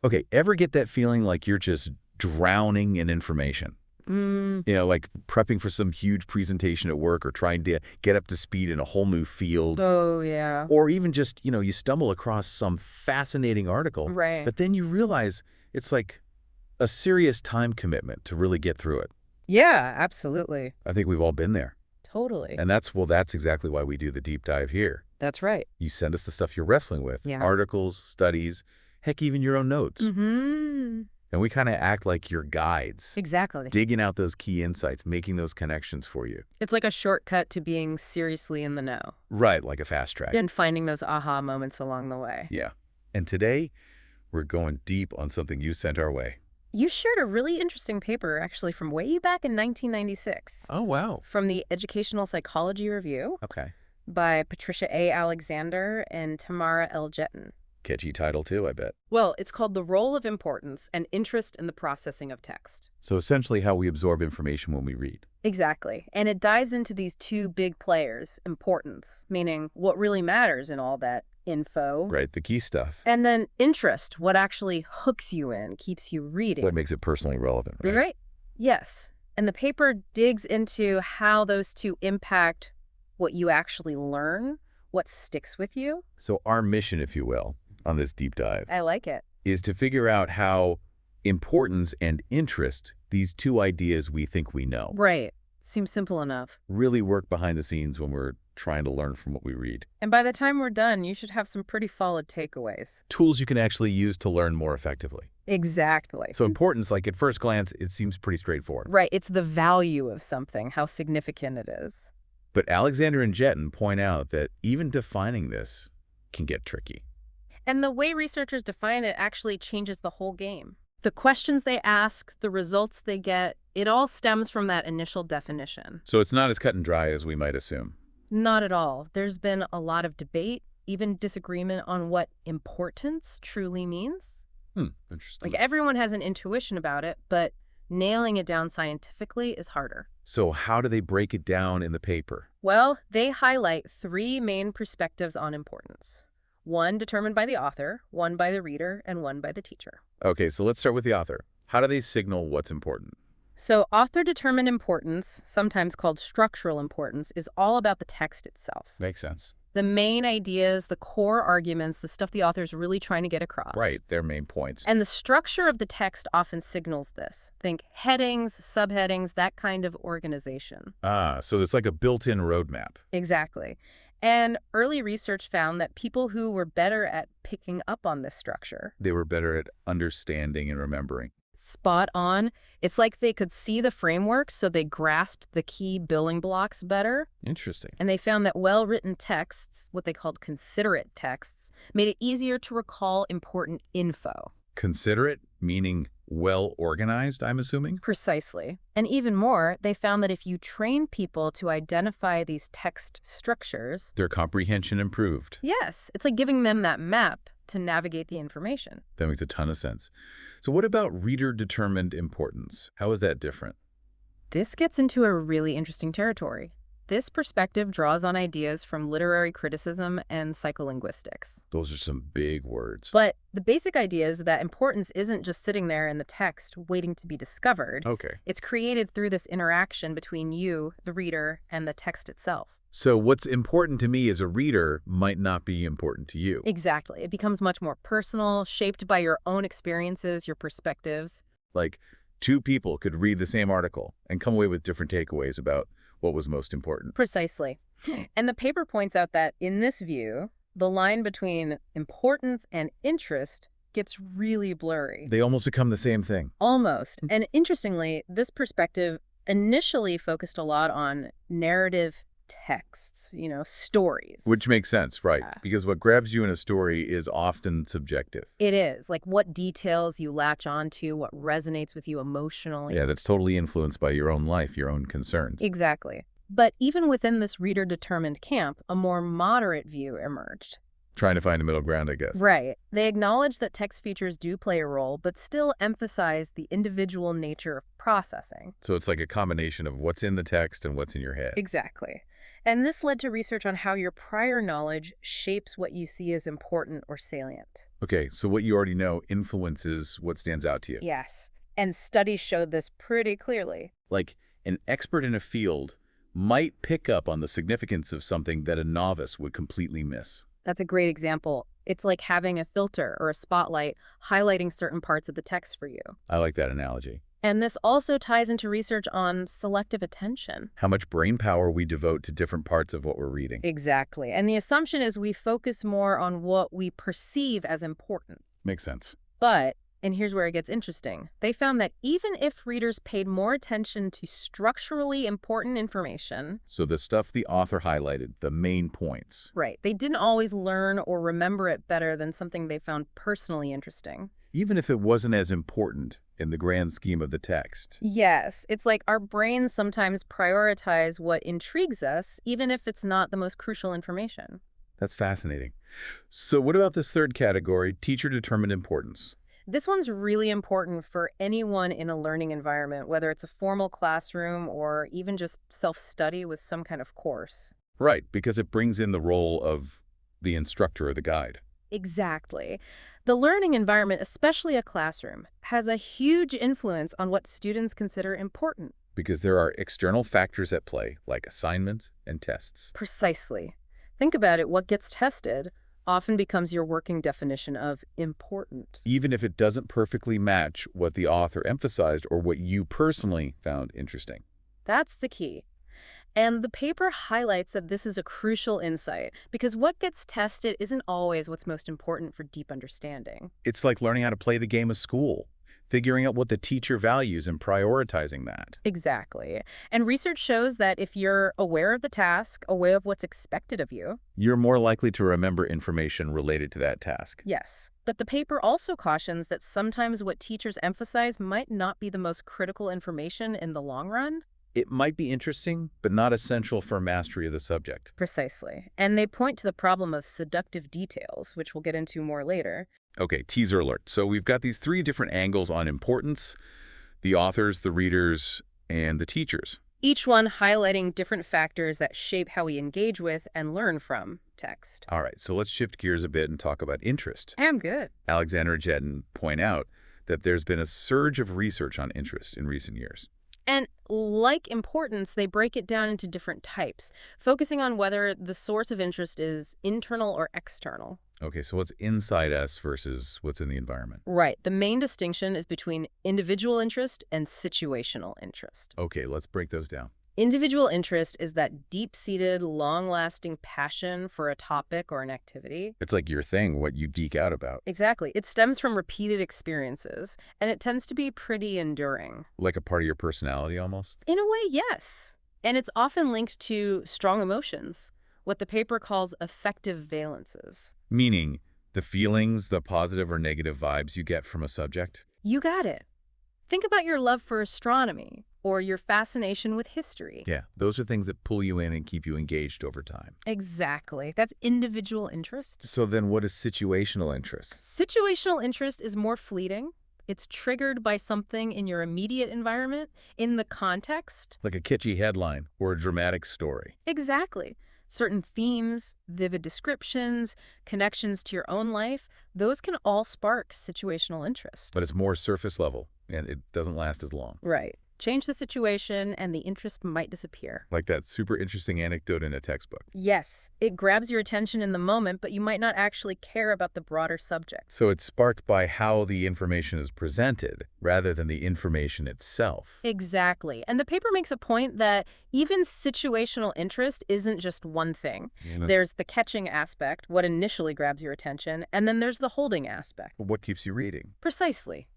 Okay, ever get that feeling like you're just drowning in information? Like prepping for some huge presentation at work or trying to get up to speed in a whole new field. Oh, yeah. Or even just, you stumble across some fascinating article, Right. but then you realize it's like a serious time commitment to really get through it. Yeah, absolutely. I think we've all been there. Totally. And that's exactly why we do the deep dive here. That's right. You send us the stuff you're wrestling with, Yeah. articles, studies, heck, even your own notes. Mm-hmm. And we kind of act like your guides, Exactly. digging out those key insights, making those connections for you. It's like a shortcut to being seriously in the know Right, like a fast track. and finding those aha moments along the way. Yeah. And today, we're going deep on something you sent our way. You shared a really interesting paper, actually, from way back in 1996, Oh, wow. from the Educational Psychology Review Okay. by Patricia A. Alexander and Tamara L. Jetton. Catchy title, too, I bet. Well, it's called The Role of Importance and Interest in the Processing of Text. So essentially how we absorb information when we read. Exactly. And it dives into these two big players, importance, meaning what really matters in all that info. Right, the key stuff. And then interest, what actually hooks you in, keeps you reading. What makes it personally relevant, right? Right? Yes. And the paper digs into how those two impact what you actually learn, what sticks with you. So our mission, if you will, on this deep dive I like it. is to figure out how importance and interest, these two ideas we think we know, Right. Seems simple enough. really work behind the scenes when we're trying to learn from what we read. And by the time we're done, you should have some pretty solid takeaways. Tools you can actually use to learn more effectively. Exactly. So importance, like at first glance, it seems pretty straightforward. Right. It's the value of something, how significant it is. But Alexander and Jetton point out that even defining this can get tricky. And the way researchers define it actually changes the whole game. The questions they ask, the results they get, it all stems from that initial definition. So it's not as cut and dry as we might assume. Not at all. There's been a lot of debate, even disagreement on what importance truly means. Interesting. Like everyone has an intuition about it, but nailing it down scientifically is harder. So how do they break it down in the paper? Well, they highlight three main perspectives on importance. One determined by the author, one by the reader, and one by the teacher. Okay, so let's start with the author. How do they signal what's important? So author-determined importance, sometimes called structural importance, is all about the text itself. Makes sense. The main ideas, the core arguments, the stuff the author's really trying to get across. Right, their main points. And the structure of the text often signals this. Think headings, subheadings, that kind of organization. So it's like a built-in roadmap. Exactly. And early research found that people who were better at picking up on this structure, They were better at understanding and remembering. spot on. It's like they could see the framework, so they grasped the key building blocks better. Interesting. And they found that well-written texts, what they called considerate texts, made it easier to recall important info. Considerate, meaning well-organized, I'm assuming? Precisely. And even more, they found that if you train people to identify these text structures, Their comprehension improved. yes, it's like giving them that map to navigate the information. That makes a ton of sense. So what about reader-determined importance? How is that different? This gets into a really interesting territory. This perspective draws on ideas from literary criticism and psycholinguistics. Those are some big words. But the basic idea is that importance isn't just sitting there in the text waiting to be discovered. Okay. It's created through this interaction between you, the reader, and the text itself. So what's important to me as a reader might not be important to you. Exactly. It becomes much more personal, shaped by your own experiences, your perspectives. Like, two people could read the same article and come away with different takeaways about what was most important. Precisely. And the paper points out that in this view, the line between importance and interest gets really blurry. They almost become the same thing. Almost. And interestingly, this perspective initially focused a lot on narrative texts, stories. Which makes sense, right? Yeah. Because what grabs you in a story is often subjective. It is. Like what details you latch onto, what resonates with you emotionally. Yeah, that's totally influenced by your own life, your own concerns. Exactly. But even within this reader-determined camp, a more moderate view emerged. Trying to find a middle ground, I guess. Right. They acknowledge that text features do play a role, but still emphasize the individual nature of processing. So it's like a combination of what's in the text and what's in your head. Exactly. And this led to research on how your prior knowledge shapes what you see as important or salient. Okay, so what you already know influences what stands out to you. Yes. And studies showed this pretty clearly. Like, an expert in a field might pick up on the significance of something that a novice would completely miss. That's a great example. It's like having a filter or a spotlight highlighting certain parts of the text for you. I like that analogy. And this also ties into research on selective attention. How much brain power we devote to different parts of what we're reading. Exactly. And the assumption is we focus more on what we perceive as important. Makes sense. But, and here's where it gets interesting, they found that even if readers paid more attention to structurally important information, So the stuff the author highlighted, the main points, right, they didn't always learn or remember it better than something they found personally interesting. even if it wasn't as important in the grand scheme of the text. Yes, it's like our brains sometimes prioritize what intrigues us, even if it's not the most crucial information. That's fascinating. So what about this third category, teacher-determined importance? This one's really important for anyone in a learning environment, whether it's a formal classroom or even just self-study with some kind of course. Right, because it brings in the role of the instructor or the guide. Exactly. The learning environment, especially a classroom, has a huge influence on what students consider important. Because there are external factors at play, like assignments and tests. Precisely. Think about it, what gets tested often becomes your working definition of important. Even if it doesn't perfectly match what the author emphasized or what you personally found interesting. That's the key. And the paper highlights that this is a crucial insight because what gets tested isn't always what's most important for deep understanding. It's like learning how to play the game of school, figuring out what the teacher values and prioritizing that. Exactly. And research shows that if you're aware of the task, aware of what's expected of you, You're more likely to remember information related to that task. yes. But the paper also cautions that sometimes what teachers emphasize might not be the most critical information in the long run. It might be interesting, but not essential for mastery of the subject. Precisely. And they point to the problem of seductive details, which we'll get into more later. Okay, teaser alert. So we've got these three different angles on importance: the authors, the readers, and the teachers. Each one highlighting different factors that shape how we engage with and learn from text. All right, so let's shift gears a bit and talk about interest. I'm good. Alexander and Jedden point out that there's been a surge of research on interest in recent years. And like importance, they break it down into different types, focusing on whether the source of interest is internal or external. Okay, so what's inside us versus what's in the environment? Right. The main distinction is between individual interest and situational interest. Okay, let's break those down. Individual interest is that deep-seated, long-lasting passion for a topic or an activity. It's like your thing, what you geek out about. Exactly. It stems from repeated experiences, and it tends to be pretty enduring. Like a part of your personality almost? In a way, yes. And it's often linked to strong emotions, what the paper calls affective valences. Meaning, the feelings, the positive or negative vibes you get from a subject? You got it. Think about your love for astronomy or your fascination with history. Yeah, those are things that pull you in and keep you engaged over time. Exactly. That's individual interest. So then what is situational interest? Situational interest is more fleeting. It's triggered by something in your immediate environment, in the context. Like a kitschy headline or a dramatic story. Exactly. Certain themes, vivid descriptions, connections to your own life, those can all spark situational interest. But it's more surface level, and it doesn't last as long. Right. Change the situation and the interest might disappear. Like that super interesting anecdote in a textbook. Yes, it grabs your attention in the moment, but you might not actually care about the broader subject. So it's sparked by how the information is presented, rather than the information itself. Exactly. And the paper makes a point that even situational interest isn't just one thing. There's the catching aspect, what initially grabs your attention, and then there's the holding aspect. What keeps you reading? Precisely.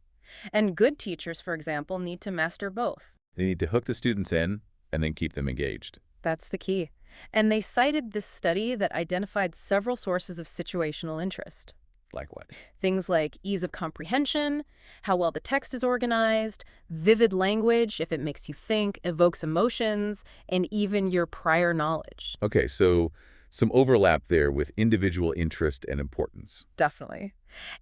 And good teachers, for example, need to master both. They need to hook the students in and then keep them engaged. That's the key. And they cited this study that identified several sources of situational interest. Like what? Things like ease of comprehension, how well the text is organized, vivid language, if it makes you think, evokes emotions, and even your prior knowledge. Okay, so some overlap there with individual interest and importance. Definitely.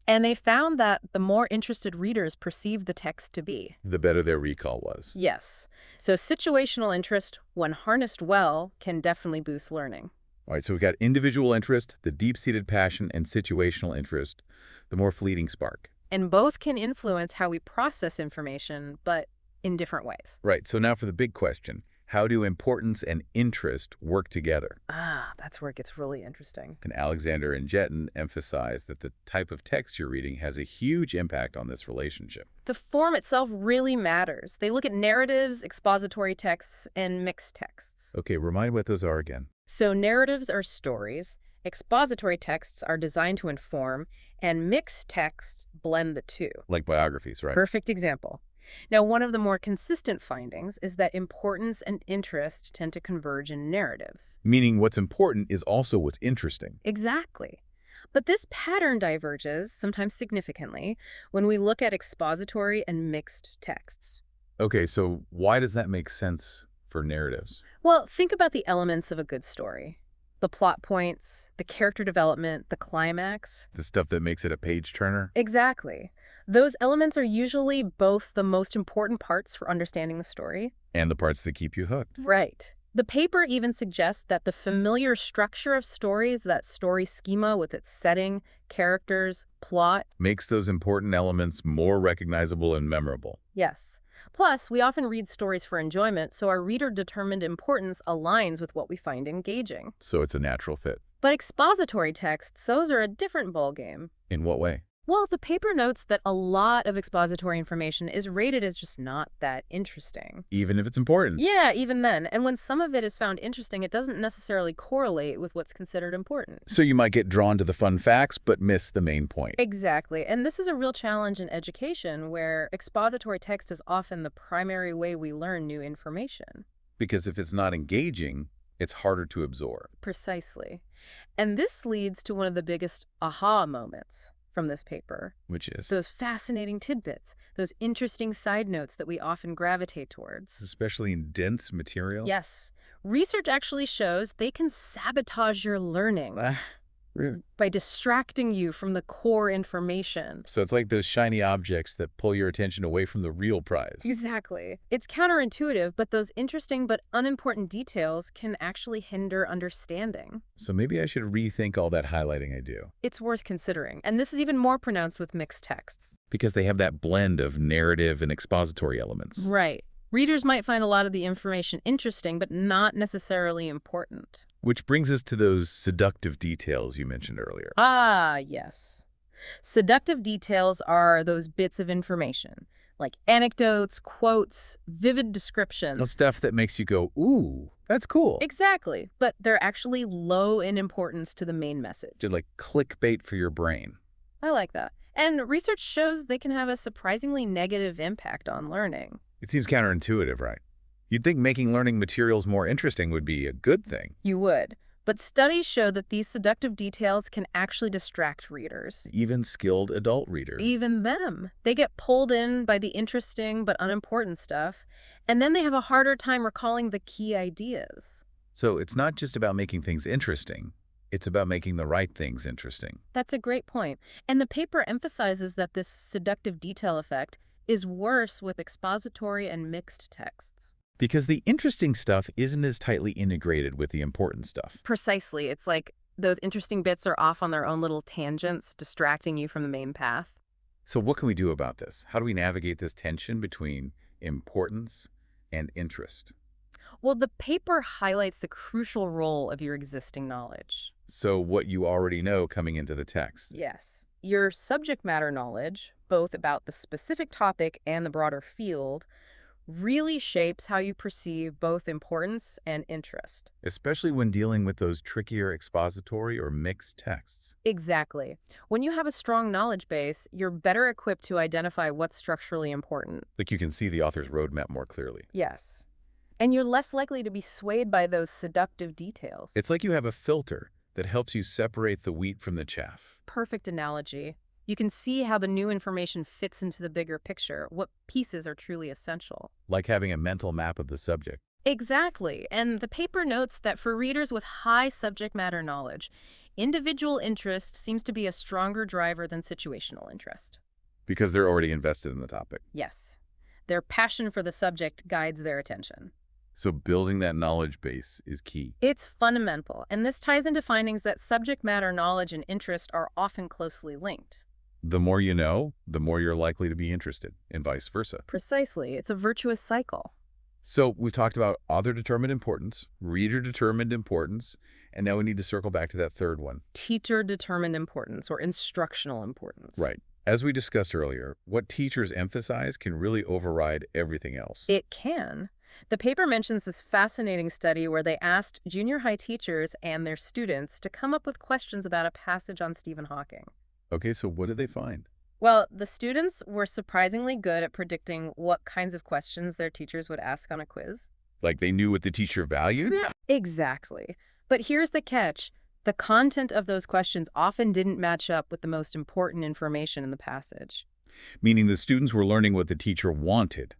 And they found that the more interested readers perceived the text to be. The better their recall was. Yes. So situational interest, when harnessed well, can definitely boost learning. All right, so we've got individual interest, the deep-seated passion, and situational interest, the more fleeting spark. And both can influence how we process information, but in different ways. Right, so now for the big question. How do importance and interest work together? That's where it gets really interesting. And Alexander and Jetton emphasize that the type of text you're reading has a huge impact on this relationship. The form itself really matters. They look at narratives, expository texts, and mixed texts. Okay, remind me what those are again. So narratives are stories, expository texts are designed to inform, and mixed texts blend the two. Like biographies, right? Perfect example. Now, one of the more consistent findings is that importance and interest tend to converge in narratives. Meaning what's important is also what's interesting. Exactly. But this pattern diverges, sometimes significantly, when we look at expository and mixed texts. Okay, so why does that make sense for narratives? Well, think about the elements of a good story. The plot points, the character development, the climax. The stuff that makes it a page-turner? Exactly. Those elements are usually both the most important parts for understanding the story. And the parts that keep you hooked. Right. The paper even suggests that the familiar structure of stories, that story schema with its setting, characters, plot, makes those important elements more recognizable and memorable. yes. Plus, we often read stories for enjoyment, so our reader-determined importance aligns with what we find engaging. So it's a natural fit. But expository texts, those are a different ballgame. In what way? Well, the paper notes that a lot of expository information is rated as just not that interesting. Even if it's important. Yeah, even then. And when some of it is found interesting, it doesn't necessarily correlate with what's considered important. So you might get drawn to the fun facts, but miss the main point. Exactly. And this is a real challenge in education, where expository text is often the primary way we learn new information. Because if it's not engaging, it's harder to absorb. Precisely. And this leads to one of the biggest aha moments from this paper. Which is? Those fascinating tidbits, those interesting side notes that we often gravitate towards. Especially in dense material? Yes. Research actually shows they can sabotage your learning Really? by distracting you from the core information. So it's like those shiny objects that pull your attention away from the real prize. Exactly. It's counterintuitive, but those interesting but unimportant details can actually hinder understanding. So maybe I should rethink all that highlighting I do. It's worth considering, and this is even more pronounced with mixed texts. Because they have that blend of narrative and expository elements. Right. Readers might find a lot of the information interesting, but not necessarily important. Which brings us to those seductive details you mentioned earlier. Yes. Seductive details are those bits of information, like anecdotes, quotes, vivid descriptions. The stuff that makes you go, ooh, that's cool. Exactly, but they're actually low in importance to the main message. Just like clickbait for your brain. I like that. And research shows they can have a surprisingly negative impact on learning. It seems counterintuitive, right? You'd think making learning materials more interesting would be a good thing. You would. But studies show that these seductive details can actually distract readers. Even skilled adult readers. Even them. They get pulled in by the interesting but unimportant stuff, and then they have a harder time recalling the key ideas. So it's not just about making things interesting. It's about making the right things interesting. That's a great point. And the paper emphasizes that this seductive detail effect is worse with expository and mixed texts. Because the interesting stuff isn't as tightly integrated with the important stuff. Precisely. It's like those interesting bits are off on their own little tangents, distracting you from the main path. So what can we do about this? How do we navigate this tension between importance and interest? Well, the paper highlights the crucial role of your existing knowledge. So what you already know coming into the text. Yes. Your subject matter knowledge, both about the specific topic and the broader field, really shapes how you perceive both importance and interest. Especially when dealing with those trickier expository or mixed texts. Exactly. When you have a strong knowledge base, you're better equipped to identify what's structurally important. Like you can see the author's roadmap more clearly. Yes. And you're less likely to be swayed by those seductive details. It's like you have a filter that helps you separate the wheat from the chaff. Perfect analogy. You can see how the new information fits into the bigger picture, what pieces are truly essential. Like having a mental map of the subject. Exactly. And the paper notes that for readers with high subject matter knowledge, individual interest seems to be a stronger driver than situational interest. Because they're already invested in the topic. Yes. Their passion for the subject guides their attention. So building that knowledge base is key. It's fundamental, and this ties into findings that subject matter knowledge and interest are often closely linked. The more you know, the more you're likely to be interested, and vice versa. Precisely. It's a virtuous cycle. So we've talked about author-determined importance, reader-determined importance, and now we need to circle back to that third one. Teacher-determined importance or instructional importance. Right. As we discussed earlier, what teachers emphasize can really override everything else. It can. The paper mentions this fascinating study where they asked junior high teachers and their students to come up with questions about a passage on Stephen Hawking. Okay, so what did they find? Well, the students were surprisingly good at predicting what kinds of questions their teachers would ask on a quiz. Like they knew what the teacher valued? Exactly. But here's the catch. The content of those questions often didn't match up with the most important information in the passage. Meaning the students were learning what the teacher wanted,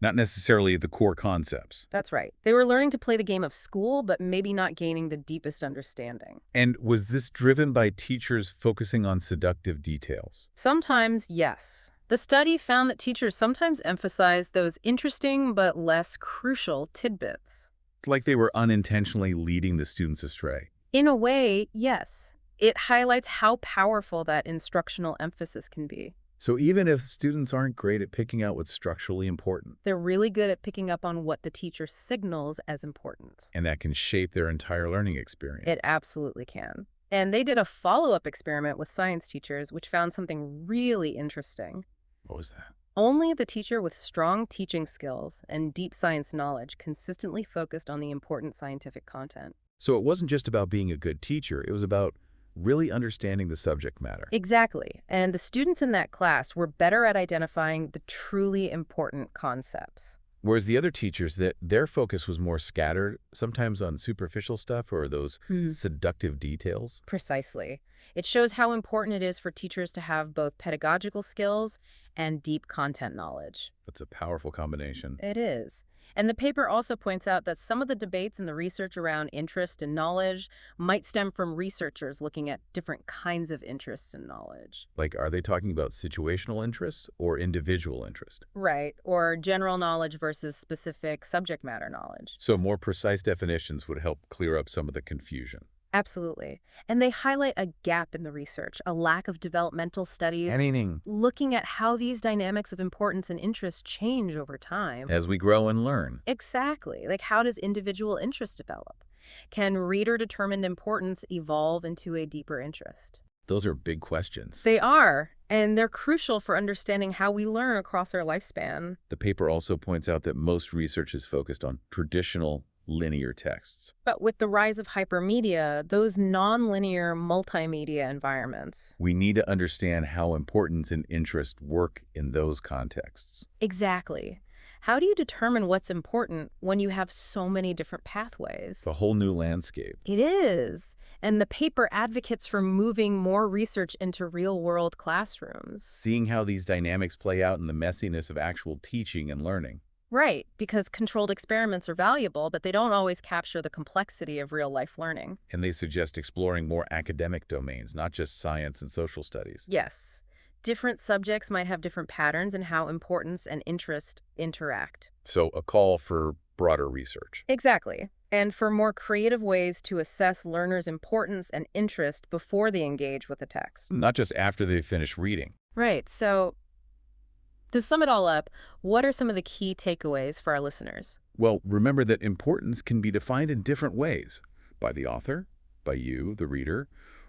not necessarily the core concepts. That's right. They were learning to play the game of school, but maybe not gaining the deepest understanding. And was this driven by teachers focusing on seductive details? Sometimes, yes. The study found that teachers sometimes emphasize those interesting but less crucial tidbits. Like they were unintentionally leading the students astray. In a way, yes. It highlights how powerful that instructional emphasis can be. So even if students aren't great at picking out what's structurally important, They're really good at picking up on what the teacher signals as important. and that can shape their entire learning experience. It absolutely can. And they did a follow-up experiment with science teachers, which found something really interesting. What was that? Only the teacher with strong teaching skills and deep science knowledge consistently focused on the important scientific content. So it wasn't just about being a good teacher, it was about really understanding the subject matter. Exactly. And the students in that class were better at identifying the truly important concepts. Whereas the other teachers, their focus was more scattered, sometimes on superficial stuff or those seductive details. Precisely. It shows how important it is for teachers to have both pedagogical skills and deep content knowledge. That's a powerful combination. It is. And the paper also points out that some of the debates and the research around interest and knowledge might stem from researchers looking at different kinds of interests and knowledge. Like, are they talking about situational interest or individual interest? Right, or general knowledge versus specific subject matter knowledge. So more precise definitions would help clear up some of the confusion. Absolutely. And they highlight a gap in the research, a lack of developmental studies, looking at how these dynamics of importance and interest change over time. As we grow and learn. Exactly. Like, how does individual interest develop? Can reader-determined importance evolve into a deeper interest? Those are big questions. They are, and they're crucial for understanding how we learn across our lifespan. The paper also points out that most research is focused on traditional linear texts. But with the rise of hypermedia, those non-linear multimedia environments. We need to understand how importance and interest work in those contexts. Exactly. How do you determine what's important when you have so many different pathways? It's a whole new landscape. It is. And the paper advocates for moving more research into real-world classrooms. Seeing how these dynamics play out in the messiness of actual teaching and learning. Right, because controlled experiments are valuable, but they don't always capture the complexity of real-life learning. And they suggest exploring more academic domains, not just science and social studies. Yes. Different subjects might have different patterns in how importance and interest interact. So a call for broader research. Exactly. And for more creative ways to assess learners' importance and interest before they engage with the text. Not just after they finish reading. Right. So to sum it all up, what are some of the key takeaways for our listeners? Well, remember that importance can be defined in different ways. By the author, by you, the reader,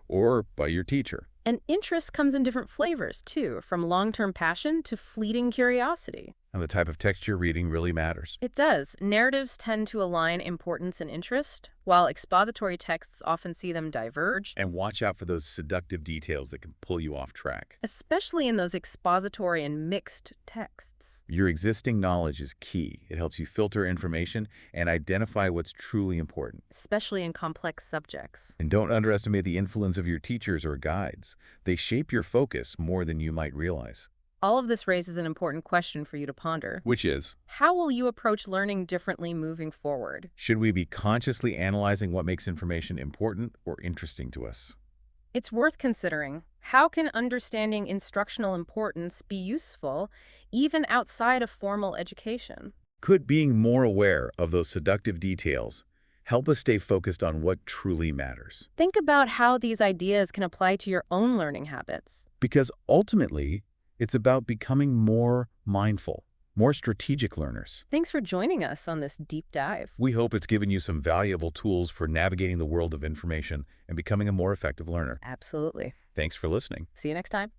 or by your teacher. And interest comes in different flavors, too, from long-term passion to fleeting curiosity. And the type of text you're reading really matters. It does. Narratives tend to align importance and interest, while expository texts often see them diverge. And watch out for those seductive details that can pull you off track. Especially in those expository and mixed texts. Your existing knowledge is key. It helps you filter information and identify what's truly important. Especially in complex subjects. And don't underestimate the influence of your teachers or guides. They shape your focus more than you might realize. All of this raises an important question for you to ponder. Which is, how will you approach learning differently moving forward? Should we be consciously analyzing what makes information important or interesting to us? It's worth considering. How can understanding instructional importance be useful even outside of formal education? Could being more aware of those seductive details help us stay focused on what truly matters? Think about how these ideas can apply to your own learning habits. Because ultimately, it's about becoming more mindful, more strategic learners. Thanks for joining us on this deep dive. We hope it's given you some valuable tools for navigating the world of information and becoming a more effective learner. Absolutely. Thanks for listening. See you next time.